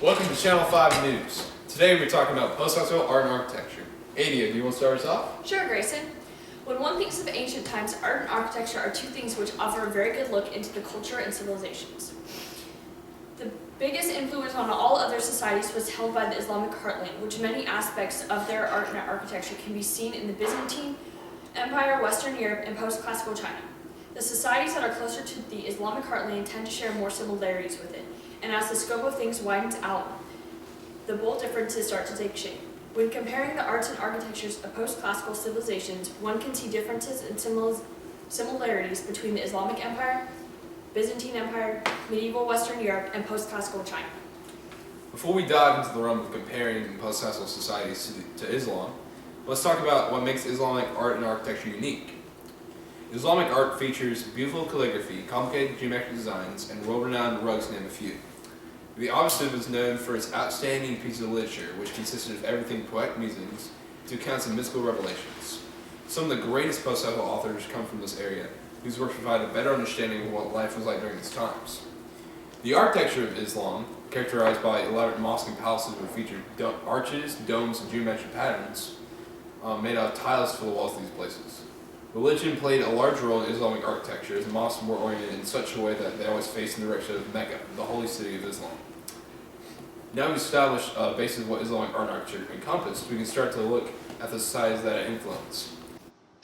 Welcome to Channel 5 News. Today we're talking about postclassical art and architecture. Adia, do you want to start us off? Sure, Grayson. When one thinks of ancient times, art and architecture are two things which offer a very good look into the culture and civilizations. The biggest influence on all other societies was held by the Islamic heartland, which many aspects of their art and architecture can be seen in the Byzantine Empire, Western Europe, and post-classical China. The societies that are closer to the Islamic heartland tend to share more similarities with it, and as the scope of things widens out, the bold differences start to take shape. When comparing the arts and architectures of post-classical civilizations, one can see differences and similarities between the Islamic Empire, Byzantine Empire, medieval Western Europe, and post-classical China. Before we dive into the realm of comparing post-classical societies to Islam, let's talk about what makes Islamic art and architecture unique. Islamic art features beautiful calligraphy, complicated geometric designs, and world-renowned rugs, to name a few. The Abbaside was known for its outstanding pieces of literature, which consisted of everything poetic musings to accounts of mystical revelations. Some of the greatest post-classical authors come from this area, whose works provide a better understanding of what life was like during these times. The architecture of Islam, characterized by elaborate mosques and palaces which featured arches, domes, and geometric patterns, made out of tiles to fill the walls of these places. Religion played a large role in Islamic architecture, as mosques were oriented in such a way that they always faced in the direction of Mecca, the holy city of Islam. Now we've established a basis of what Islamic art and architecture encompass, we can start to look at the societies that it influenced.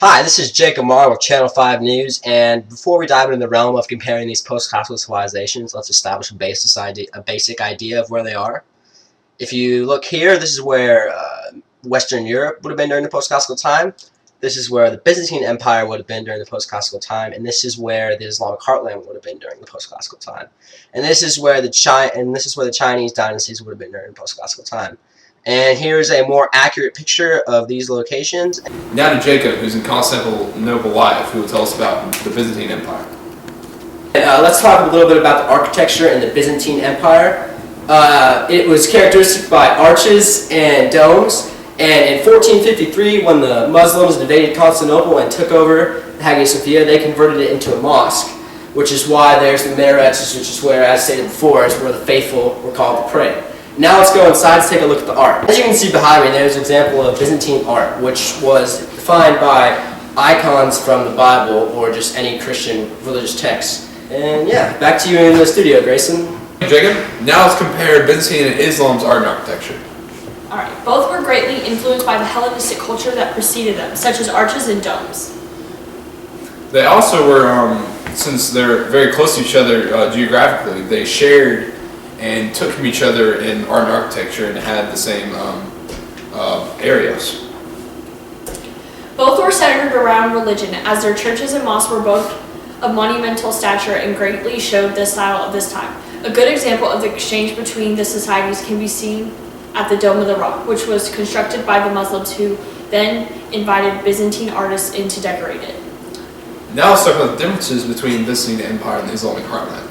Hi, this is Jakob with Channel 5 News, and before we dive into the realm of comparing these post-classical civilizations, let's establish a basic idea of where they are. If you look here, this is where Western Europe would have been during the post-classical time. This is where the Byzantine Empire would have been during the post-classical time, and this is where the Islamic heartland would have been during the post-classical time. And this is where the Chinese dynasties would have been during the post-classical time. And here's a more accurate picture of these locations. Now to Jacob, who's in Constantinople Live, who will tell us about the Byzantine Empire. Let's talk a little bit about the architecture in the Byzantine Empire. It was characteristic by arches and domes. And in 1453, when the Muslims invaded Constantinople and took over Hagia Sophia, they converted it into a mosque, which is why there's the minarets, which is where, as stated before, is where the faithful were called to pray. Now let's go inside to take a look at the art. As you can see behind me, there's an example of Byzantine art, which was defined by icons from the Bible or just any Christian religious text. And yeah, back to you in the studio, Grayson. Jacob, now let's compare Byzantine and Islam's art and architecture. Alright, both were greatly influenced by the Hellenistic culture that preceded them, such as arches and domes. They also were, since they're very close to each other geographically, they shared and took from each other in art and architecture and had the same areas. Both were centered around religion, as their churches and mosques were both of monumental stature and greatly showed the style of this time. A good example of the exchange between the societies can be seen at the Dome of the Rock, which was constructed by the Muslims, who then invited Byzantine artists in to decorate it. Now let's talk about the differences between the Byzantine Empire and the Islamic heartland.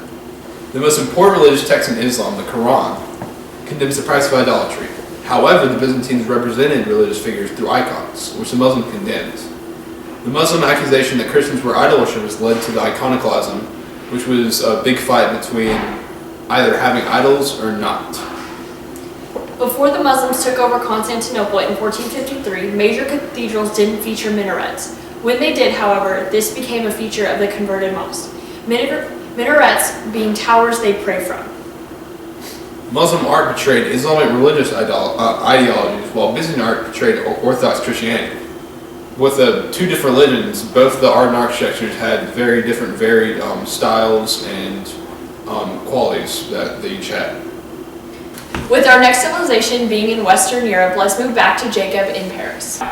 The most important religious text in Islam, the Quran, condemns the practice of idolatry. However, the Byzantines represented religious figures through icons, which the Muslims condemned. The Muslim accusation that Christians were idol worshippers led to the iconoclasm, which was a big fight between either having idols or not. Before the Muslims took over Constantinople in 1453, major cathedrals didn't feature minarets. When they did, however, this became a feature of the converted mosques. Minarets being towers they pray from. Muslim art portrayed Islamic religious ideologies, while Byzantine art portrayed Orthodox Christianity. With the two different religions, both the art and architectures had very different, varied styles and qualities that they each had. With our next civilization being in Western Europe, let's move back to Jacob in Paris.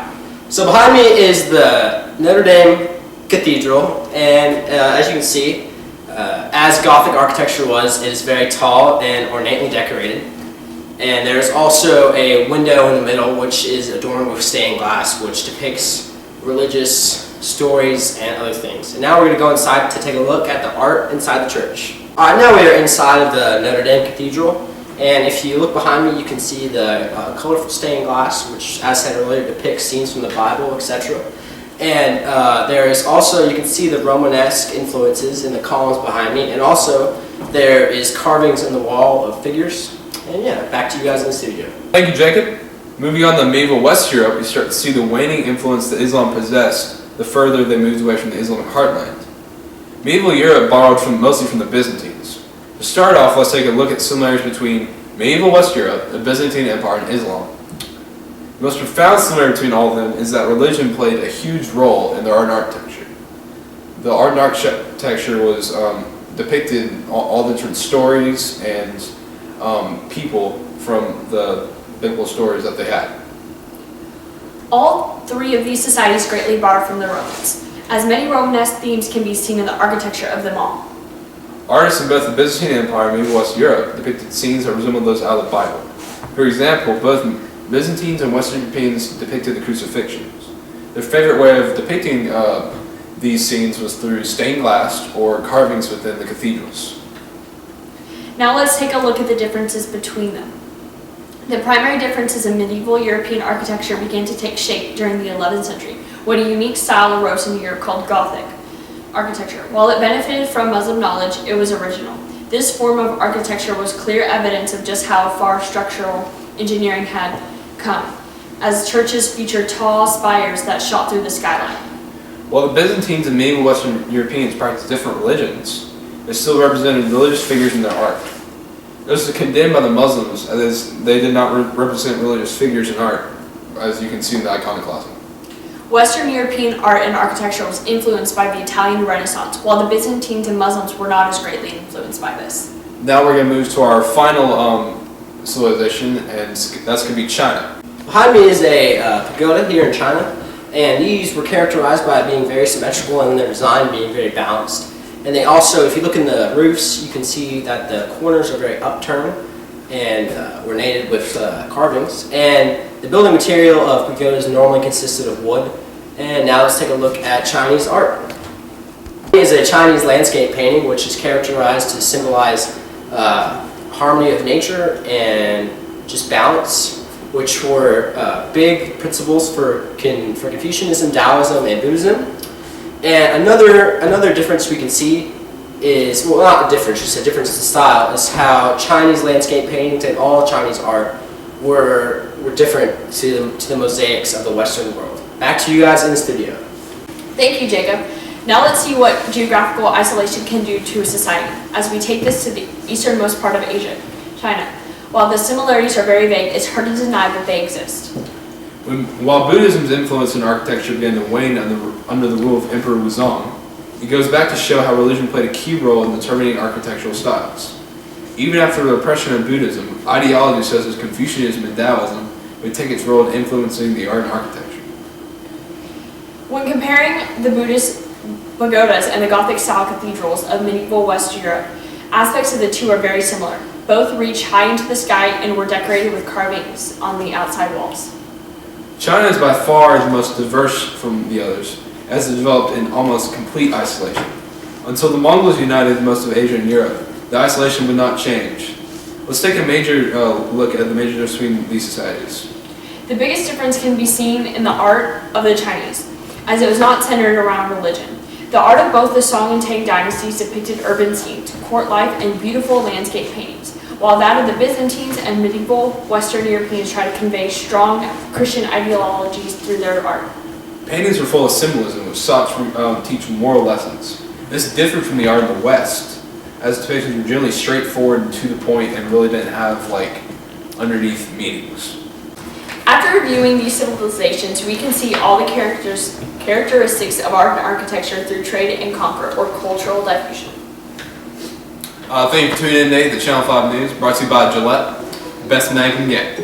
So behind me is the Notre Dame Cathedral, and as you can see, as Gothic architecture was, it is very tall and ornately decorated. And there's also a window in the middle which is adorned with stained glass, which depicts religious stories and other things. And now we're going to go inside to take a look at the art inside the church. Now we are inside of the Notre Dame Cathedral. And if you look behind me, you can see the colorful stained glass, which, as I said earlier, depicts scenes from the Bible, etc. And there is also, you can see the Romanesque influences in the columns behind me, and also there is carvings in the wall of figures. And yeah, back to you guys in the studio. Thank you, Jacob. Moving on to medieval West Europe, we start to see the waning influence that Islam possessed the further they moved away from the Islamic heartland. Medieval Europe borrowed mostly from the Byzantines. To start off, let's take a look at similarities between medieval West Europe, the Byzantine Empire, and Islam. The most profound similarity between all of them is that religion played a huge role in their art and architecture. The art and architecture was depicted all the different stories and people from the biblical stories that they had. All three of these societies greatly borrowed from the Romans, as many Romanesque themes can be seen in the architecture of them all. Artists in both the Byzantine Empire and medieval West Europe depicted scenes that resembled those out of the Bible. For example, both Byzantines and Western Europeans depicted the crucifixions. Their favorite way of depicting these scenes was through stained glass or carvings within the cathedrals. Now let's take a look at the differences between them. The primary differences in medieval European architecture began to take shape during the 11th century, when a unique style arose in Europe called Gothic architecture. While it benefited from Muslim knowledge, it was original. This form of architecture was clear evidence of just how far structural engineering had come, as churches featured tall spires that shot through the skyline. While the Byzantines and medieval Western Europeans practiced different religions, they still represented religious figures in their art. This was condemned by the Muslims, as they did not represent religious figures in art, as you can see in the iconoclasm. Western European art and architecture was influenced by the Italian Renaissance, while the Byzantines and Muslims were not as greatly influenced by this. Now we're going to move to our final civilization, and that's going to be China. Behind me is a pagoda here in China, and these were characterized by being very symmetrical and their design being very balanced. And they also, if you look in the roofs, you can see that the corners are very upturned and ornated with carvings. And the building material of pagodas normally consisted of wood. And now let's take a look at Chinese art. This is a Chinese landscape painting, which is characterized to symbolize harmony of nature and just balance, which were big principles for Confucianism, Taoism, and Buddhism. And another difference we can see is, well, not a difference, just a difference in style, is how Chinese landscape paintings and all Chinese art were different to the mosaics of the Western world. Back to you guys in the studio. Thank you, Jacob. Now let's see what geographical isolation can do to a society, as we take this to the easternmost part of Asia, China. While the similarities are very vague, it's hard to deny that they exist. While Buddhism's influence in architecture began to wane under the rule of Emperor Wuzong, it goes back to show how religion played a key role in determining architectural styles. Even after the repression of Buddhism, ideology such as Confucianism and Taoism would take its role in influencing the art and architecture. When comparing the Buddhist pagodas and the Gothic-style cathedrals of medieval West Europe, aspects of the two are very similar. Both reach high into the sky and were decorated with carvings on the outside walls. China is by far the most diverse from the others, as it developed in almost complete isolation. Until the Mongols united most of Asia and Europe, the isolation would not change. Let's take a major look at the major difference between these societies. The biggest difference can be seen in the art of the Chinese, as it was not centered around religion. The art of both the Song and Tang dynasties depicted urban scenes, court life, and beautiful landscape paintings, while that of the Byzantines and medieval Western Europeans tried to convey strong Christian ideologies through their art. Paintings were full of symbolism, which sought to teach moral lessons. This differed from the art of the West, as depictions were generally straightforward and to the point and really didn't have, underneath meanings. After reviewing these civilizations, we can see all the characteristics of art and architecture through trade and conquer, or cultural diffusion. Thank you for tuning in today to Channel 5 News, brought to you by Gillette. Best man can get.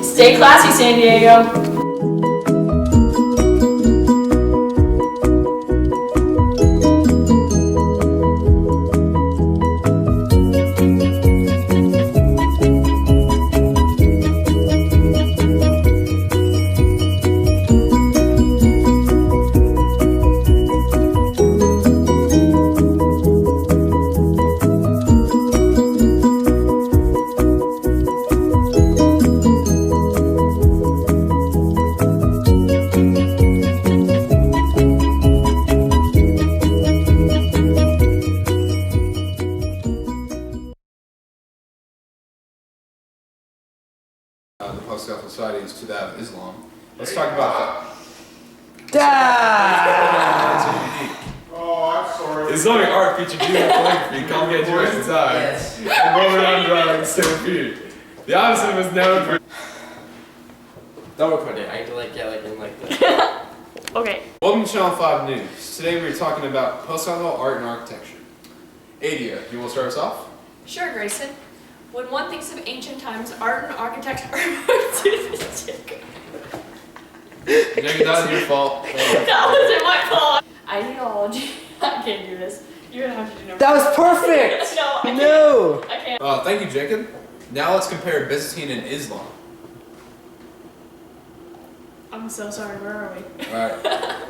Stay classy, San Diego. the post-classical societies to that of Islam. Let's talk about Oh, I'm sorry. Islamic art featured beautiful calligraphy, complicated Jewish designs, and Roman drawings still repeated. The opposite was known for. Don't record it. I need to like this. Okay. Welcome to Channel 5 News. Today we're talking about post-classical art and architecture. Adia, you want to start us off? Sure, Grayson. When one thinks of ancient times, art and architecture Jacob, that was your fault. That wasn't my fault. I need apology. I can't do this. You're gonna have to do number. That was perfect. No, I can't. No. I can't. Thank you, Jacob. Now let's compare Byzantine and Islam. I'm so sorry. Where are we? Alright.